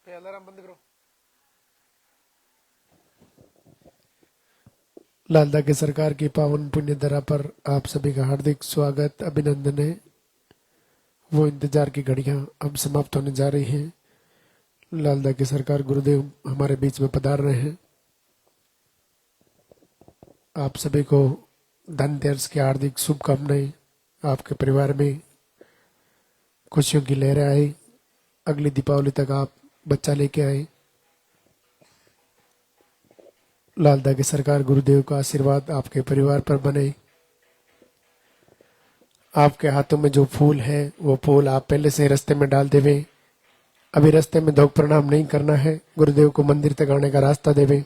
ये अलार्म बंद करो। लालदा की सरकार की पावन पुण्य धरा पर आप सभी का हार्दिक स्वागत अभिनंदन है। वो इंतजार की घड़ियां अब समाप्त होने जा रही हैं। लालदा की सरकार गुरुदेव हमारे बीच में पधार रहे हैं। आप सभी को धनतेरस की हार्दिक शुभकामनाएं। आपके परिवार में खुशियों की लहरें आए। अगली दीपावली तक आप बच्चा लेके आए। लालदा की सरकार गुरुदेव का आशीर्वाद आपके परिवार पर बने। आपके हाथों में जो फूल है वो फूल आप पहले से रास्ते में डाल देवे। अभी रास्ते में धोख प्रणाम नहीं करना है। गुरुदेव को मंदिर तक आने का रास्ता देवे।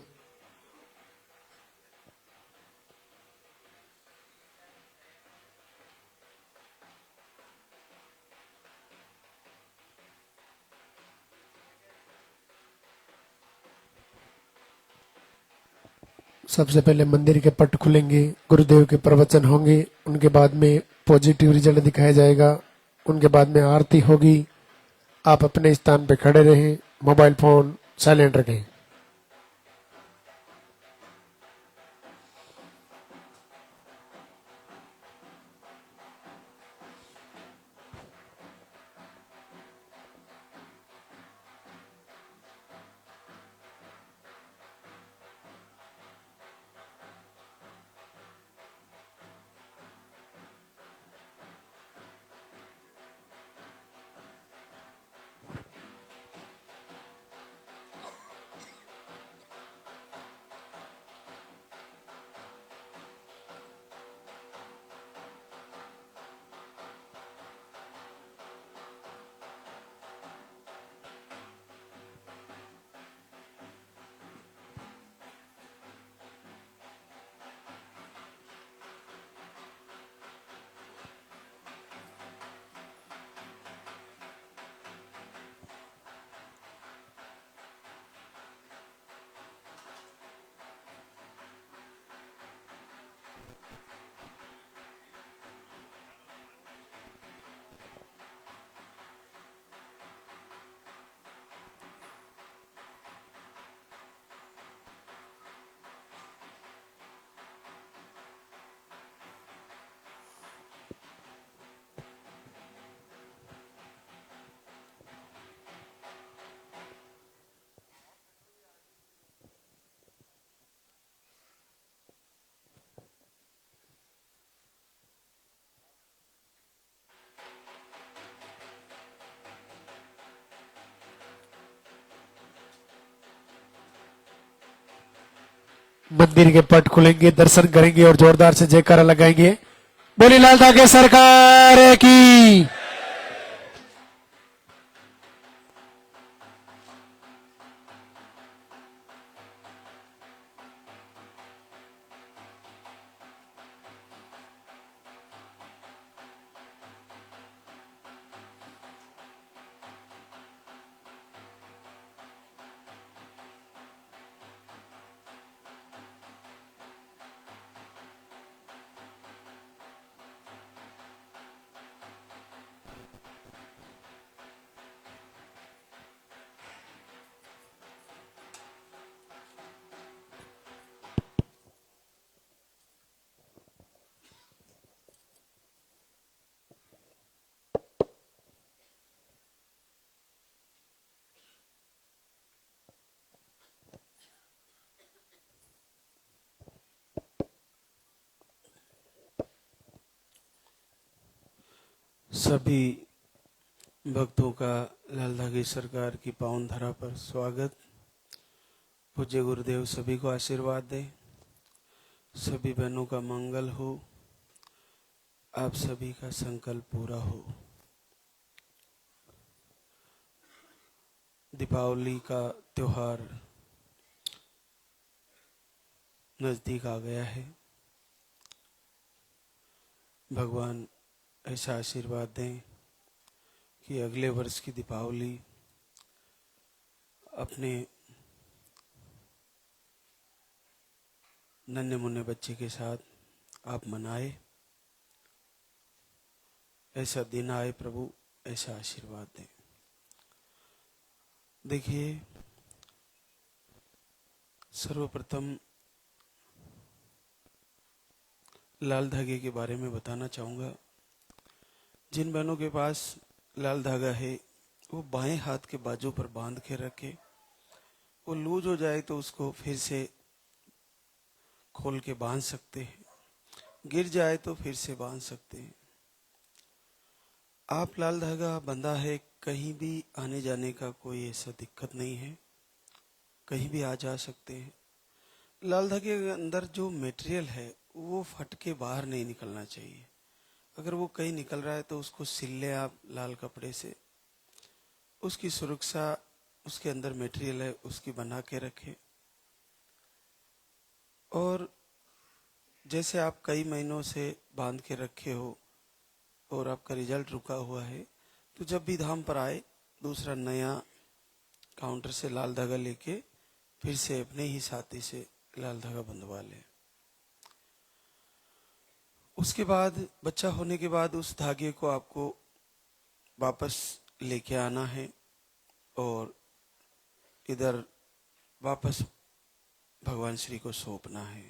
सबसे पहले मंदिर के पट खुलेंगे, गुरुदेव के प्रवचन होंगे, उनके बाद में पॉजिटिव रिजल्ट दिखाया जाएगा, उनके बाद में आरती होगी। आप अपने स्थान पे खड़े रहें, मोबाइल फोन साइलेंट रखें। मंदिर के पट खुलेंगे, दर्शन करेंगे और जोरदार से जयकारा लगाएंगे। बोली लालदा के सरकार की। सभी भक्तों का लालदा की सरकार की पावन धरा पर स्वागत। पूज्य गुरुदेव सभी को आशीर्वाद दे, सभी बहनों का मंगल हो, आप सभी का संकल्प पूरा हो। दीपावली का त्योहार नजदीक आ गया है। भगवान ऐसा आशीर्वाद दें कि अगले वर्ष की दीपावली अपने नन्हे मुन्ने बच्चे के साथ आप मनाए। ऐसा दिन आए प्रभु, ऐसा आशीर्वाद दें। देखिए, सर्वप्रथम लाल धागे के बारे में बताना चाहूँगा। जिन बहनों के पास लाल धागा है वो बाएं हाथ के बाजू पर बांध के रखे। वो लूज हो जाए तो उसको फिर से खोल के बांध सकते हैं, गिर जाए तो फिर से बांध सकते हैं। आप लाल धागा बंधा है, कहीं भी आने जाने का कोई ऐसा दिक्कत नहीं है, कहीं भी आ जा सकते हैं। लाल धागे के अंदर जो मटेरियल है वो फट के बाहर नहीं निकलना चाहिए। अगर वो कहीं निकल रहा है तो उसको सिल ले आप लाल कपड़े से, उसकी सुरक्षा उसके अंदर मटेरियल है उसकी बना के रखें। और जैसे आप कई महीनों से बांध के रखे हो और आपका रिजल्ट रुका हुआ है, तो जब भी धाम पर आए दूसरा नया काउंटर से लाल धागा लेके फिर से अपने ही साथी से लाल धागा बंधवा ले। उसके बाद बच्चा होने के बाद उस धागे को आपको वापस लेके आना है और इधर वापस भगवान श्री को सौंपना है।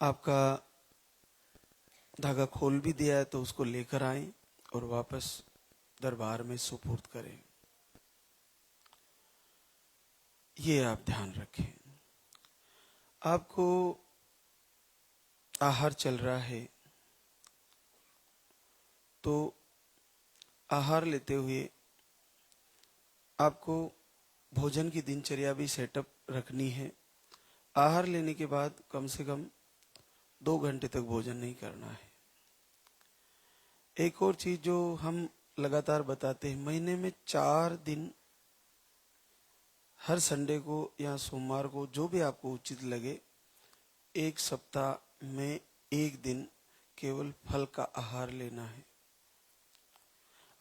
आपका धागा खोल भी दिया है तो उसको लेकर आए और वापस दरबार में सुपुर्द करें। ये आप ध्यान रखें। आपको आहार चल रहा है तो आहार लेते हुए आपको भोजन की दिनचर्या भी सेटअप रखनी है। आहार लेने के बाद कम से कम 2 घंटे तक भोजन नहीं करना है। एक और चीज जो हम लगातार बताते हैं, महीने में 4 दिन, हर संडे को या सोमवार को जो भी आपको उचित लगे, एक सप्ताह में 1 दिन केवल फल का आहार लेना है।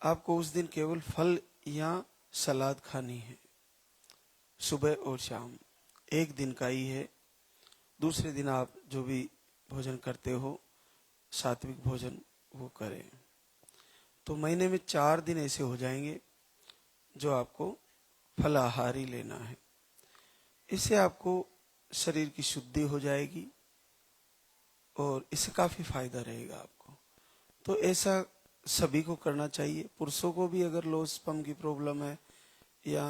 आपको उस दिन केवल फल या सलाद खानी है, सुबह और शाम, 1 दिन का ही है। दूसरे दिन आप जो भी भोजन करते हो सात्विक भोजन वो करें। तो महीने में 4 दिन ऐसे हो जाएंगे जो आपको फल आहार ही लेना है। इससे आपको शरीर की शुद्धि हो जाएगी और इससे काफी फायदा रहेगा आपको। तो ऐसा सभी को करना चाहिए। पुरुषों को भी अगर लो स्पर्म की प्रॉब्लम है या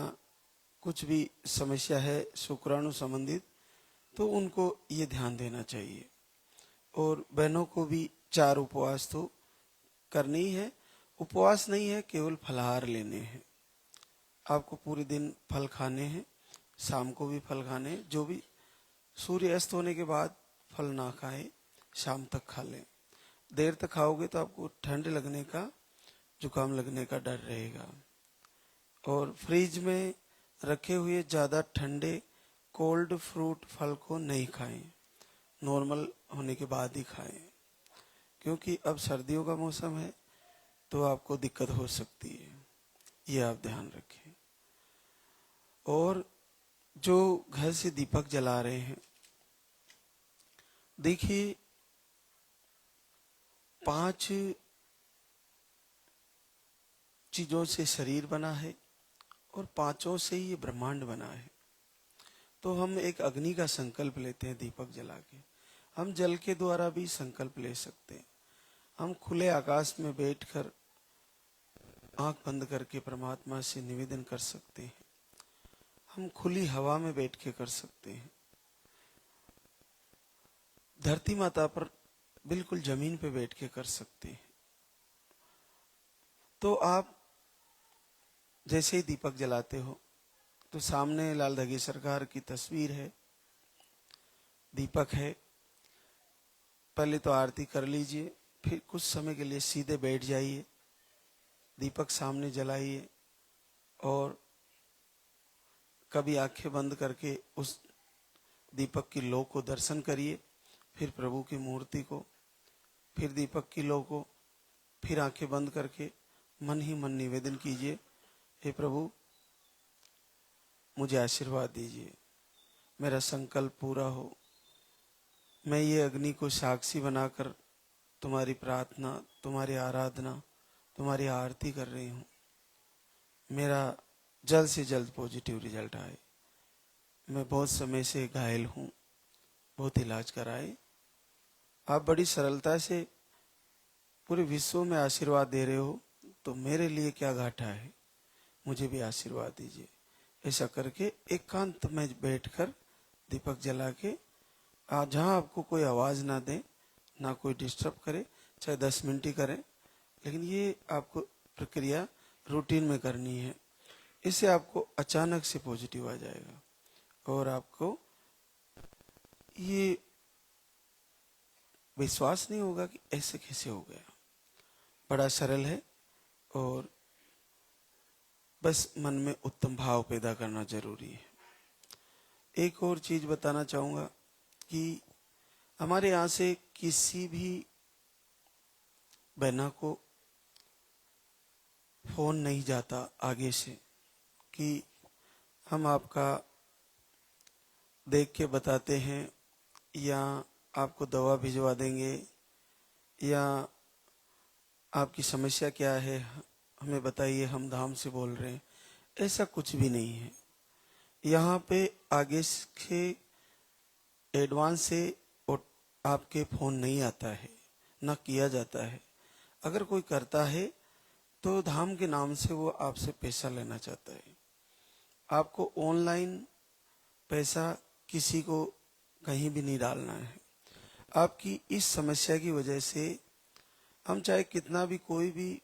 कुछ भी समस्या है शुक्राणु संबंधित, तो उनको ये ध्यान देना चाहिए। और बहनों को भी 4 उपवास तो करने ही है। उपवास नहीं है, केवल फलाहार लेने हैं। आपको पूरे दिन फल खाने हैं, शाम को भी फल खाने हैं। जो भी सूर्य अस्त होने के बाद फल ना खाएं, शाम तक खा लें। देर तक खाओगे तो आपको ठंड लगने का, जुकाम लगने का डर रहेगा। और फ्रिज में रखे हुए ज्यादा ठंडे कोल्ड फ्रूट फल को नहीं खाएं, नॉर्मल होने के बाद ही खाएं, क्योंकि अब सर्दियों का मौसम है तो आपको दिक्कत हो सकती है। ये आप ध्यान रखें। और जो घर से दीपक जला रहे हैं, देखिए 5 चीजों से शरीर बना है और 5 से ही ये ब्रह्मांड बना है। तो हम एक अग्नि का संकल्प लेते हैं दीपक जला के। हम जल के द्वारा भी संकल्प ले सकते हैं। हम खुले आकाश में बैठकर आंख बंद करके परमात्मा से निवेदन कर सकते हैं। हम खुली हवा में बैठ के कर सकते हैं। धरती माता पर बिल्कुल जमीन पे बैठ के कर सकते हैं। तो आप जैसे ही दीपक जलाते हो तो सामने लाल धागे सरकार की तस्वीर है, दीपक है। पहले तो आरती कर लीजिए, फिर कुछ समय के लिए सीधे बैठ जाइए, दीपक सामने जलाइए और कभी आंखें बंद करके उस दीपक की लौ को दर्शन करिए, फिर प्रभु की मूर्ति को, फिर दीपक की लौ को, फिर आंखें बंद करके मन ही मन निवेदन कीजिए, हे प्रभु मुझे आशीर्वाद दीजिए, मेरा संकल्प पूरा हो। मैं ये अग्नि को साक्षी बनाकर तुम्हारी प्रार्थना, तुम्हारी आराधना, तुम्हारी आरती कर रही हूँ। मेरा जल्द से जल्द पॉजिटिव रिजल्ट आए। मैं बहुत समय से घायल हूँ, बहुत इलाज कराए। आप बड़ी सरलता से पूरे विश्व में आशीर्वाद दे रहे हो, तो मेरे लिए क्या घाटा है, मुझे भी आशीर्वाद दीजिए। ऐसा करके एकांत में बैठकर दीपक जला के, जहाँ आपको कोई आवाज ना दे, ना कोई डिस्टर्ब करे, चाहे 10 मिनट ही करें, लेकिन ये आपको प्रक्रिया रूटीन में करनी है। इससे आपको अचानक से पॉजिटिव आ जाएगा और आपको ये विश्वास नहीं होगा कि ऐसे कैसे हो गया। बड़ा सरल है और बस मन में उत्तम भाव पैदा करना जरूरी है। एक और चीज बताना चाहूंगा कि हमारे यहाँ से किसी भी बहना को फोन नहीं जाता आगे से कि हम आपका देख के बताते हैं या आपको दवा भिजवा देंगे या आपकी समस्या क्या है हमें बताइए, हम धाम से बोल रहे हैं। ऐसा कुछ भी नहीं है। यहाँ पे आगे से एडवांस से आपके फोन नहीं आता है, ना किया जाता है। अगर कोई करता है तो धाम के नाम से वो आपसे पैसा लेना चाहता है। आपको ऑनलाइन पैसा किसी को कहीं भी नहीं डालना है। आपकी इस समस्या की वजह से हम चाहे कितना भी कोई भी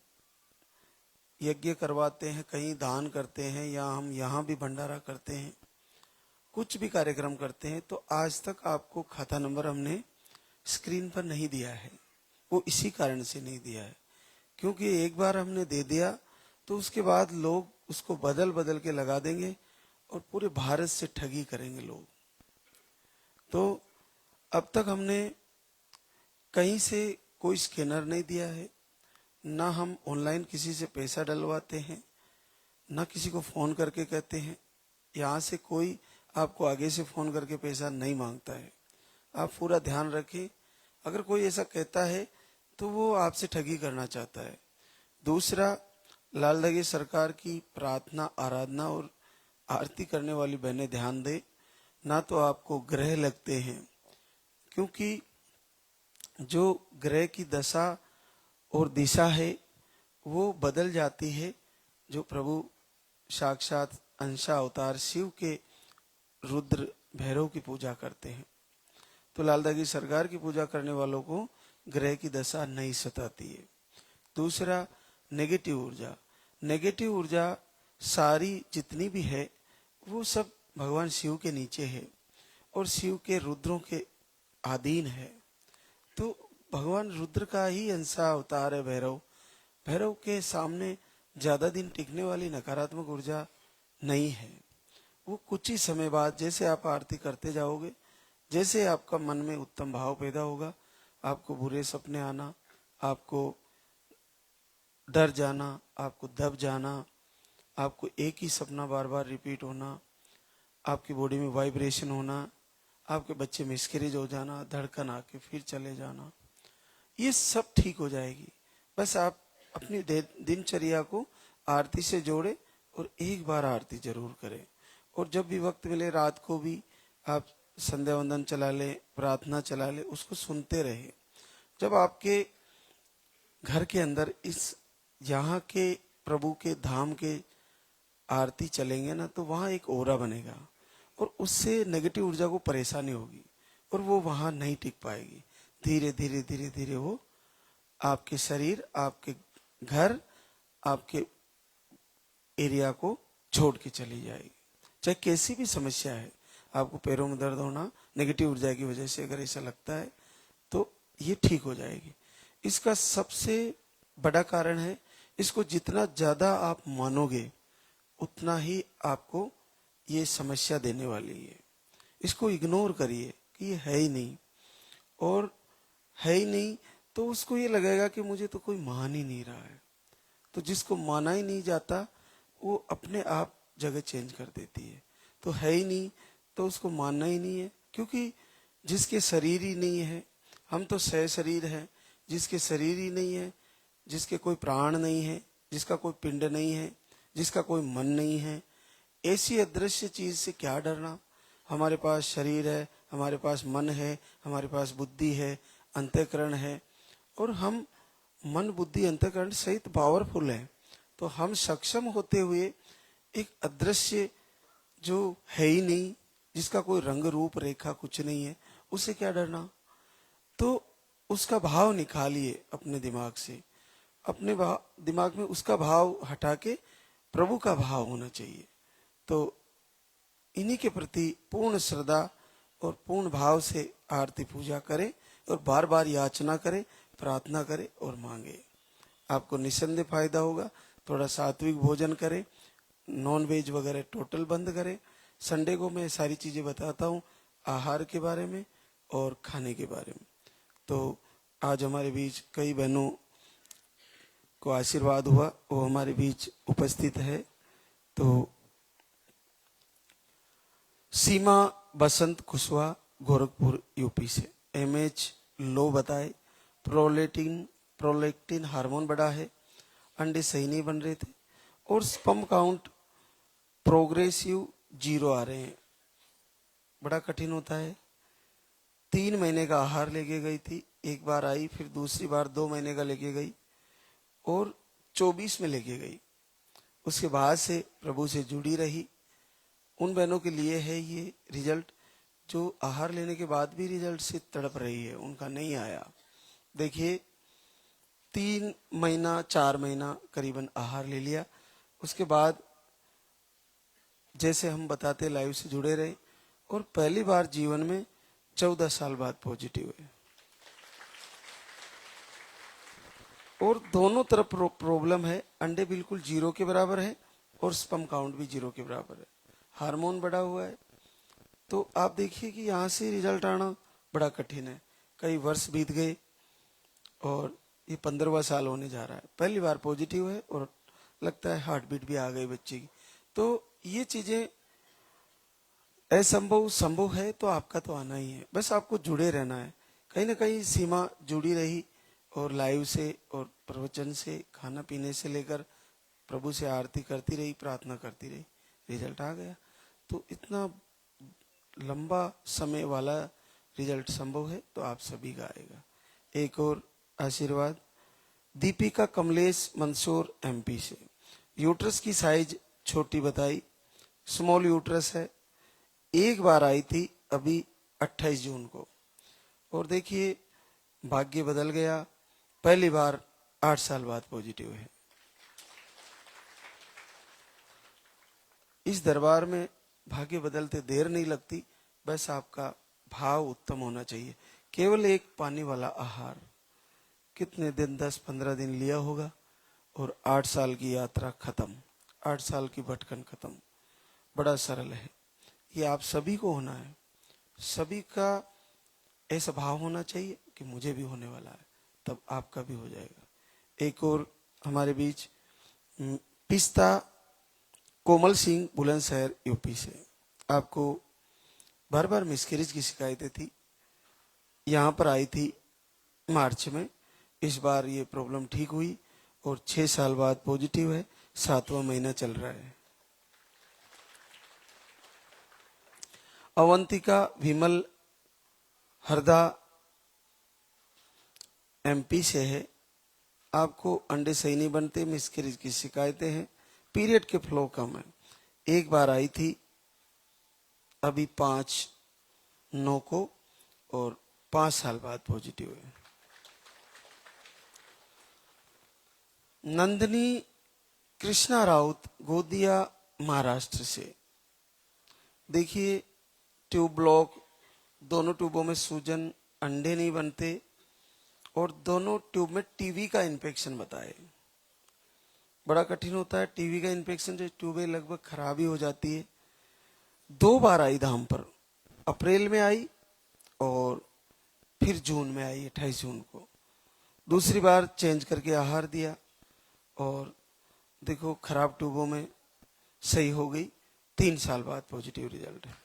यज्ञ करवाते हैं, कहीं दान करते हैं या हम यहाँ भी भंडारा करते हैं, कुछ भी कार्यक्रम करते हैं, तो आज तक आपको खाता नंबर हमने स्क्रीन पर नहीं दिया है। वो इसी कारण से नहीं दिया है क्योंकि एक बार हमने दे दिया तो उसके बाद लोग उसको बदल बदल के लगा देंगे और पूरे भारत से ठगी करेंगे लोग। तो अब तक हमने कहीं से कोई स्कैनर नहीं दिया है, ना हम ऑनलाइन किसी से पैसा डलवाते हैं, ना किसी को फोन करके कहते हैं। यहाँ से कोई आपको आगे से फोन करके पैसा नहीं मांगता है। आप पूरा ध्यान रखें, अगर कोई ऐसा कहता है तो वो आपसे ठगी करना चाहता है। दूसरा, लाल दगी सरकार की प्रार्थना, आराधना और आरती करने वाली बहनें ध्यान दे, ना तो आपको ग्रह लगते हैं, क्योंकि जो ग्रह की दशा और दिशा है वो बदल जाती है। जो प्रभु साक्षात अंशा अवतार शिव के रुद्र भैरव की पूजा करते हैं, तो लाल दगी सरकार की पूजा करने वालों को ग्रह की दशा नहीं सताती है। दूसरा, नेगेटिव ऊर्जा। नेगेटिव ऊर्जा सारी जितनी भी है वो सब भगवान शिव के नीचे है और शिव के रुद्रों के अधीन है। तो भगवान रुद्र का ही अंशा अवतार है भैरव। भैरव के सामने ज्यादा दिन टिकने वाली नकारात्मक ऊर्जा नहीं है। वो कुछ ही समय बाद, जैसे आप आरती करते जाओगे, जैसे आपका मन में उत्तम भाव पैदा होगा, आपको बुरे सपने आना, आपको डर जाना, आपको दब जाना, आपको एक ही सपना बार बार रिपीट होना, आपकी बॉडी में वाइब्रेशन होना, आपके बच्चे मिसकैरेज हो जाना, धड़कन आके फिर चले जाना, ये सब ठीक हो जाएगी। बस आप अपनी दिनचर्या को आरती से जोड़े और एक बार आरती जरूर करें। और जब भी वक्त मिले रात को भी आप संध्या वंदन चला ले, प्रार्थना चला ले, उसको सुनते रहे। जब आपके घर के अंदर इस यहाँ के प्रभु के धाम के आरती चलेंगे ना, तो वहां एक ओरा बनेगा और उससे नेगेटिव ऊर्जा को परेशानी होगी और वो वहां नहीं टिक पाएगी। धीरे धीरे धीरे धीरे वो आपके शरीर, आपके घर, आपके एरिया को छोड़ के चली जाएगी। चाहे कैसी भी समस्या है, आपको पैरों में दर्द होना नेगेटिव ऊर्जा की वजह से अगर ऐसा लगता है तो ये ठीक हो जाएगी। इसका सबसे बड़ा कारण है, इसको जितना ज्यादा आप मानोगे उतना ही आपको ये समस्या देने वाली है। इसको इग्नोर करिए कि ये है ही नहीं, और है ही नहीं तो उसको ये लगेगा कि मुझे तो कोई मान ही नहीं रहा है। तो जिसको माना ही नहीं जाता वो अपने आप जगह चेंज कर देती है। तो है ही नहीं तो उसको मानना ही नहीं है, क्योंकि जिसके शरीर ही नहीं है, हम तो सह शरीर हैं, जिसके शरीर ही नहीं है, जिसके कोई प्राण नहीं है, जिसका कोई पिंड नहीं है, जिसका कोई मन नहीं है, ऐसी अदृश्य चीज से क्या डरना। हमारे पास शरीर है, हमारे पास मन है, हमारे पास बुद्धि है, अंतःकरण है, और हम मन बुद्धि अंतःकरण सहित पावरफुल है। तो हम सक्षम होते हुए एक अदृश्य जो है ही नहीं, जिसका कोई रंग रूप रेखा कुछ नहीं है, उससे क्या डरना। तो उसका भाव निकालिए अपने दिमाग से, अपने दिमाग में उसका भाव हटा के प्रभु का भाव होना चाहिए। तो इन्हीं के प्रति पूर्ण श्रद्धा और पूर्ण भाव से आरती पूजा करें और बार बार याचना करें, प्रार्थना करें और मांगे। आपको निसंदेह फायदा होगा। थोड़ा सात्विक भोजन करें, नॉन वेज वगैरह टोटल बंद करें। संडे को मैं सारी चीजें बताता हूँ, आहार के बारे में और खाने के बारे में। तो आज हमारे बीच कई बहनों को आशीर्वाद हुआ, वो हमारे बीच उपस्थित है। तो सीमा बसंत कुशवाहा गोरखपुर यूपी से, एमएच लो बताए, प्रोलेक्टिन हार्मोन बढ़ा है, अंडे सही नहीं बन रहे थे और स्पर्म काउंट प्रोग्रेसिव 0 आ रहे हैं। बड़ा कठिन होता है। 3 महीने का आहार लेके गई थी, एक बार आई, फिर दूसरी बार 2 महीने का लेके गई और 24 में लेके गई। उसके बाद से प्रभु से जुड़ी रही। उन बहनों के लिए है ये रिजल्ट जो आहार लेने के बाद भी रिजल्ट से तड़प रही है, उनका नहीं आया। देखिए 3 महीना 4 महीना करीबन आहार ले लिया, उसके बाद जैसे हम बताते लाइव से जुड़े रहे और पहली बार जीवन में 14 साल बाद पॉजिटिव हुए और दोनों तरफ प्रॉब्लम है। अंडे बिल्कुल 0 के बराबर है और स्पर्म काउंट भी 0 के बराबर है, हार्मोन बढ़ा हुआ है। तो आप देखिए कि यहाँ से रिजल्ट आना बड़ा कठिन है। कई वर्ष बीत गए और ये 15वां साल होने जा रहा है, पहली बार पॉजिटिव है और लगता है हार्ट बीट भी आ गई बच्चे की। तो ये चीजें असंभव संभव है, तो आपका तो आना ही है, बस आपको जुड़े रहना है। कहीं ना कहीं सीमा जुड़ी रही और लाइव से और प्रवचन से, खाना पीने से लेकर प्रभु से आरती करती रही, प्रार्थना करती रही, रिजल्ट आ गया। तो इतना लंबा समय वाला रिजल्ट संभव है तो आप सभी का आएगा। एक और आशीर्वाद, दीपिका कमलेश मंदसौर एमपी से, यूट्रस की साइज छोटी बताई, स्मॉल यूट्रस है, एक बार आई थी अभी 28 जून को और देखिए भाग्य बदल गया, पहली बार 8 साल बाद पॉजिटिव है। इस दरबार में भाग्य बदलते देर नहीं लगती, बस आपका भाव उत्तम होना चाहिए। केवल एक पानी वाला आहार कितने दिन, 10-15 दिन लिया होगा और 8 साल की यात्रा खत्म, 8 साल की भटकन खत्म। बड़ा सरल है, ये आप सभी को होना है। सभी का ऐसा भाव होना चाहिए कि मुझे भी होने वाला है, तब आपका भी हो जाएगा। एक और हमारे बीच पिस्ता कोमल सिंह बुलंदशहर यूपी से, आपको बार बार मिसकैरेज की शिकायतें थी, यहाँ पर आई थी मार्च में, इस बार ये प्रॉब्लम ठीक हुई और 6 साल बाद पॉजिटिव है, 7वां महीना चल रहा है। अवंतिका विमल हरदा एमपी से है, आपको अंडे सही नहीं बनते, मिसकैरेज की शिकायतें हैं, पीरियड के फ्लो कम है, एक बार आई थी अभी 5/9 को और 5 साल बाद पॉजिटिव है। नंदनी कृष्णा राउत गोदिया महाराष्ट्र से, देखिए ट्यूब ब्लॉक, दोनों ट्यूबों में सूजन, अंडे नहीं बनते और दोनों ट्यूब में टीबी का इन्फेक्शन बताए। बड़ा कठिन होता है टीबी का इन्फेक्शन से, ट्यूबें लगभग खराब ही हो जाती है। 2 बार आई धाम पर, अप्रैल में आई और फिर जून में आई 28 जून को। दूसरी बार चेंज करके आहार दिया और देखो खराब ट्यूबों में सही हो गई, 3 साल बाद पॉजिटिव रिजल्ट है।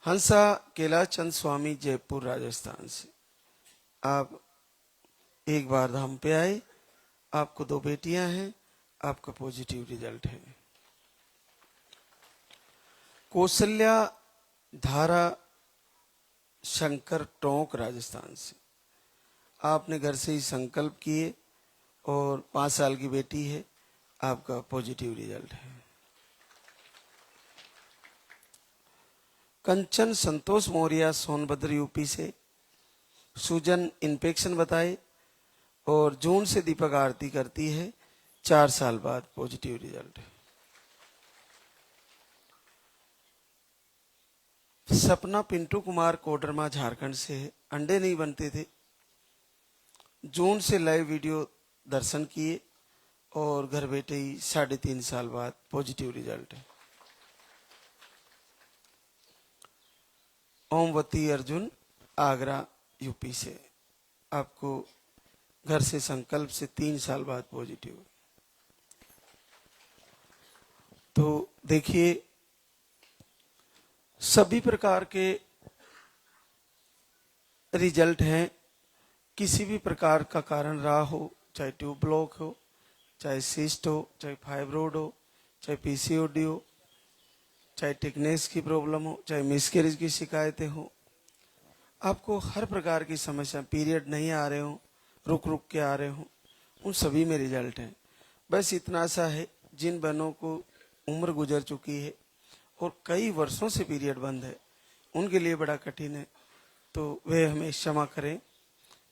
हंसा कैलाशचंद स्वामी जयपुर राजस्थान से, आप एक बार धाम पे आए आपको 2 बेटियां हैं, आपका पॉजिटिव रिजल्ट है। कौशल्या धारा शंकर टोंक राजस्थान से आपने घर से ही संकल्प किए और 5 साल की बेटी है, आपका पॉजिटिव रिजल्ट है। कंचन संतोष मौर्य सोनभद्र यूपी से सूजन इन्फेक्शन बताए और जून से दीपक आरती करती है, 4 साल बाद पॉजिटिव रिजल्ट है। सपना पिंटू कुमार कोडरमा झारखंड से है, अंडे नहीं बनते थे, जून से लाइव वीडियो दर्शन किए और घर बैठे ही 3.5 साल बाद पॉजिटिव रिजल्ट है। ओमवती अर्जुन आगरा यूपी से आपको घर से संकल्प से 3 साल बाद पॉजिटिव। तो देखिए, सभी प्रकार के रिजल्ट हैं, किसी भी प्रकार का कारण रहा हो, चाहे ट्यूब ब्लॉक हो, चाहे सिस्ट हो, चाहे फाइब्रोड हो, चाहे पीसीओडी हो, चाहे टिकनेस की प्रॉब्लम हो, चाहे मिसकैरेज की शिकायतें हो, आपको हर प्रकार की समस्या, पीरियड नहीं आ रहे हो, रुक रुक के आ रहे हो, उन सभी में रिजल्ट है। बस इतना सा है, जिन बहनों को उम्र गुजर चुकी है और कई वर्षों से पीरियड बंद है, उनके लिए बड़ा कठिन है, तो वे हमें क्षमा करें।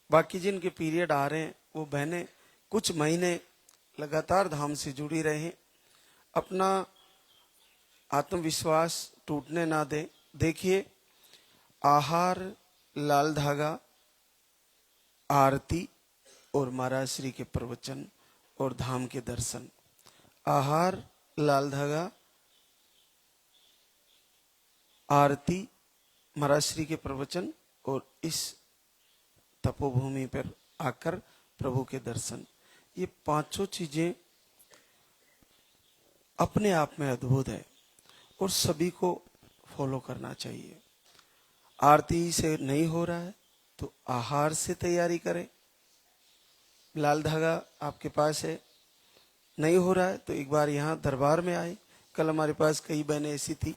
बाकी जिनके पीरियड आ रहे हैं, वो बहनें कुछ महीने लगातार धाम से जुड़ी रहें, अपना आत्मविश्वास टूटने ना दें। देखिए, आहार, लाल धागा, आरती और महाराज श्री के प्रवचन और धाम के दर्शन। आहार, लाल धागा, आरती, महाराज श्री के प्रवचन और इस तपोभूमि पर आकर प्रभु के दर्शन, ये 5 चीजें अपने आप में अद्भुत है और सभी को फॉलो करना चाहिए। आरती से नहीं हो रहा है तो आहार से तैयारी करें। लाल धागा आपके पास है, नहीं हो रहा है तो एक बार यहाँ दरबार में आए। कल हमारे पास कई बहनें ऐसी थी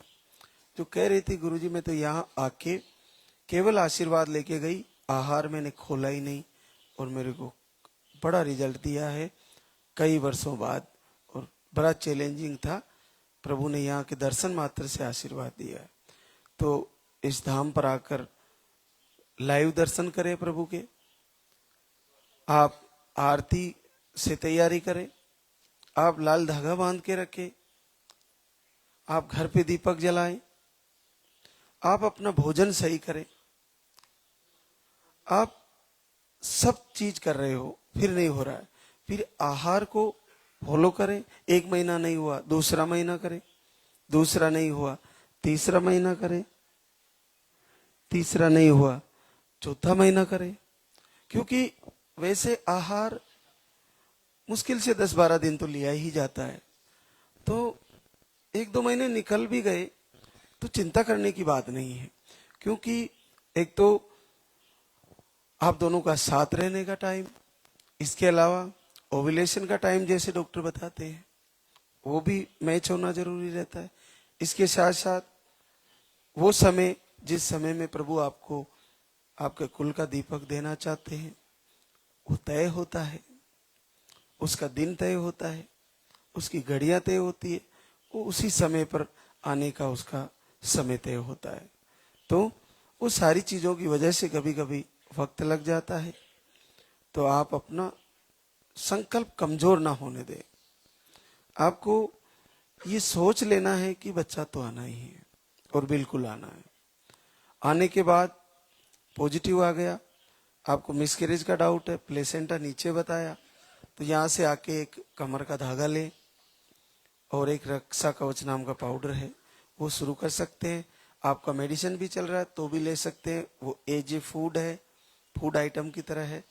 जो कह रही थी, गुरुजी मैं तो यहाँ आके केवल आशीर्वाद लेके गई, आहार मैंने खोला ही नहीं और मेरे को बड़ा रिजल्ट दिया है कई वर्षों बाद, और बड़ा चैलेंजिंग था। प्रभु ने यहाँ के दर्शन मात्र से आशीर्वाद दिया है। तो इस धाम पर आकर लाइव दर्शन करें प्रभु के, आप आरती से तैयारी करें, आप लाल धागा बांध के रखें, आप घर पे दीपक जलाएं, आप अपना भोजन सही करें। आप सब चीज कर रहे हो फिर नहीं हो रहा है, फिर आहार को फॉलो करें। 1 महीना नहीं हुआ, दूसरा महीना करें, दूसरा नहीं हुआ, तीसरा महीना करें, तीसरा नहीं हुआ, चौथा महीना करें। क्योंकि वैसे आहार मुश्किल से 10-12 दिन तो लिया ही जाता है, तो 1-2 महीने निकल भी गए तो चिंता करने की बात नहीं है। क्योंकि एक तो आप दोनों का साथ रहने का टाइम, इसके अलावा ओव्यूलेशन का टाइम जैसे डॉक्टर बताते हैं वो भी मैच होना जरूरी रहता है। इसके साथ साथ वो समय जिस समय में प्रभु आपको आपके कुल का दीपक देना चाहते हैं वो तय होता है, उसका दिन तय होता है, उसकी घड़ियां तय होती है, वो उसी समय पर आने का उसका समय तय होता है। तो वो सारी चीजों की वजह से कभी कभी वक्त लग जाता है, तो आप अपना संकल्प कमजोर ना होने दें। आपको ये सोच लेना है कि बच्चा तो आना ही है और बिल्कुल आना है। आने के बाद पॉजिटिव आ गया, आपको मिसकैरेज का डाउट है, प्लेसेंटा नीचे बताया, तो यहाँ से आके एक कमर का धागा लें और एक रक्षा कवच नाम का पाउडर है वो शुरू कर सकते हैं। आपका मेडिसिन भी चल रहा है तो भी ले सकते हैं, वो एज ए फूड है, फूड आइटम की तरह है,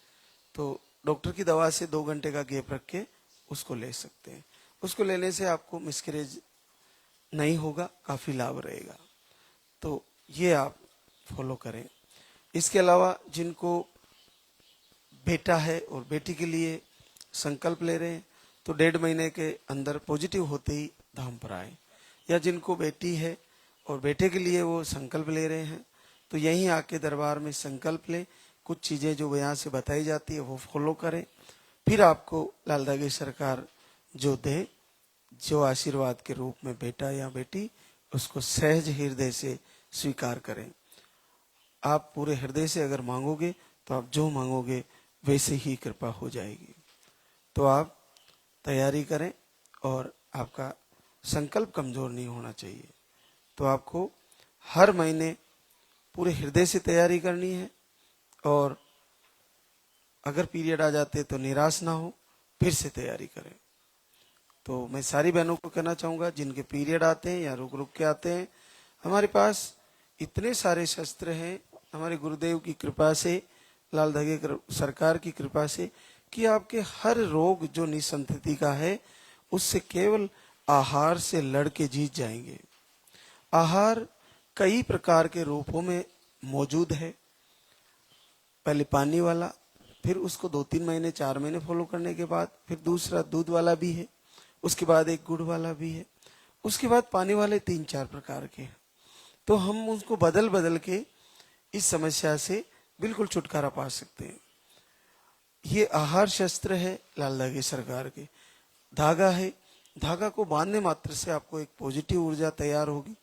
तो डॉक्टर की दवा से 2 घंटे का गैप रख के उसको ले सकते हैं। उसको लेने से आपको मिसकैरेज नहीं होगा, काफी लाभ रहेगा, तो ये आप फॉलो करें। इसके अलावा जिनको बेटा है और बेटी के लिए संकल्प ले रहे हैं तो 1.5 महीने के अंदर पॉजिटिव होते ही धाम पर आए, या जिनको बेटी है और बेटे के लिए वो संकल्प ले रहे हैं तो यहीं आके दरबार में संकल्प लें, कुछ चीजें जो यहाँ से बताई जाती है वो फॉलो करें, फिर आपको लालदा की सरकार जो दे, जो आशीर्वाद के रूप में बेटा या बेटी, उसको सहज हृदय से स्वीकार करें। आप पूरे हृदय से अगर मांगोगे तो आप जो मांगोगे वैसे ही कृपा हो जाएगी। तो आप तैयारी करें और आपका संकल्प कमजोर नहीं होना चाहिए। तो आपको हर महीने पूरे हृदय से तैयारी करनी है, और अगर पीरियड आ जाते तो निराश ना हो, फिर से तैयारी करें। तो मैं सारी बहनों को कहना चाहूंगा जिनके पीरियड आते हैं या रुक रुक के आते हैं, हमारे पास इतने सारे शस्त्र हैं हमारे गुरुदेव की कृपा से, लालदा की सरकार की कृपा से, कि आपके हर रोग जो निसंतति का है उससे केवल आहार से लड़के जीत जाएंगे। आहार कई प्रकार के रूपों में मौजूद है। पहले पानी वाला, फिर उसको 2-3 महीने 4 महीने फॉलो करने के बाद फिर दूसरा दूध वाला भी है, उसके बाद एक गुड़ वाला भी है, उसके बाद पानी वाले 3-4 प्रकार के हैं। तो हम उसको बदल बदल के इस समस्या से बिल्कुल छुटकारा पा सकते हैं। ये आहार शस्त्र है लालदा की सरकार के। धागा है, धागा को बांधने मात्र से आपको एक पॉजिटिव ऊर्जा तैयार होगी।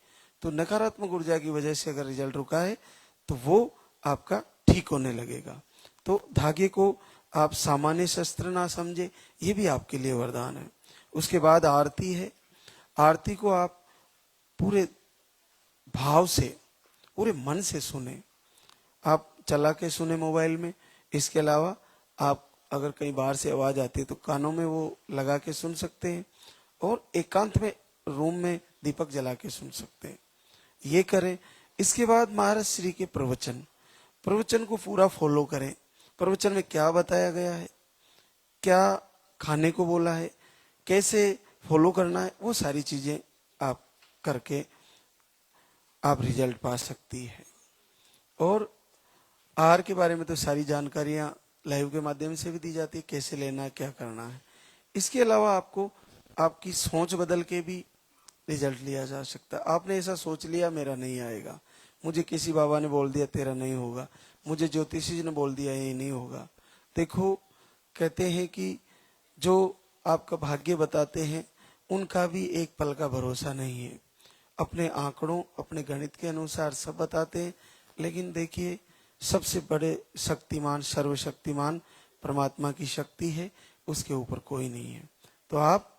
तो नकारात्मक ऊर्जा की वजह से अगर रिजल्ट रुका है तो वो आपका ठीक होने लगेगा। तो धागे को आप सामान्य शस्त्र ना समझे, ये भी आपके लिए वरदान है। उसके बाद आरती है। आरती को आप पूरे भाव से, पूरे मन से सुने। आप चला के सुने मोबाइल में, इसके अलावा आप अगर कहीं बाहर से आवाज आती है तो कानों में वो लगा के सुन सकते हैं, और एकांत में रूम में दीपक जला के सुन सकते हैं। ये करें। इसके बाद महाराज श्री के प्रवचन को पूरा फॉलो करें। प्रवचन में क्या बताया गया है, क्या खाने को बोला है, कैसे फॉलो करना है, वो सारी चीजें आप करके आप रिजल्ट पा सकती है। और आहार के बारे में तो सारी जानकारियां लाइव के माध्यम से भी दी जाती है, कैसे लेना है, क्या करना है। इसके अलावा आपको आपकी सोच बदल के भी रिजल्ट लिया जा सकता है। आपने ऐसा सोच लिया मेरा नहीं आएगा, मुझे किसी बाबा ने बोल दिया तेरा नहीं होगा, मुझे ज्योतिषी जी ने बोल दिया ये नहीं होगा। देखो, कहते हैं कि जो आपका भाग्य बताते हैं उनका भी एक पल का भरोसा नहीं है। अपने आंकड़ों, अपने गणित के अनुसार सब बताते हैं, लेकिन देखिए सबसे बड़े शक्तिमान, सर्वशक्तिमान परमात्मा की शक्ति है, उसके ऊपर कोई नहीं है। तो आप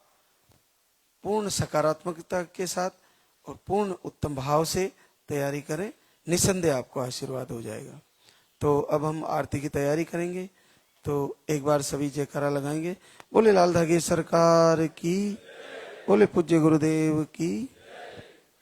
पूर्ण सकारात्मकता के साथ और पूर्ण उत्तम भाव से तैयारी करें, निसंदेह आपको आशीर्वाद हो जाएगा। तो अब हम आरती की तैयारी करेंगे। तो एक बार सभी जयकारा लगाएंगे। बोले लालदा की सरकार की, बोले पूज्य गुरुदेव की।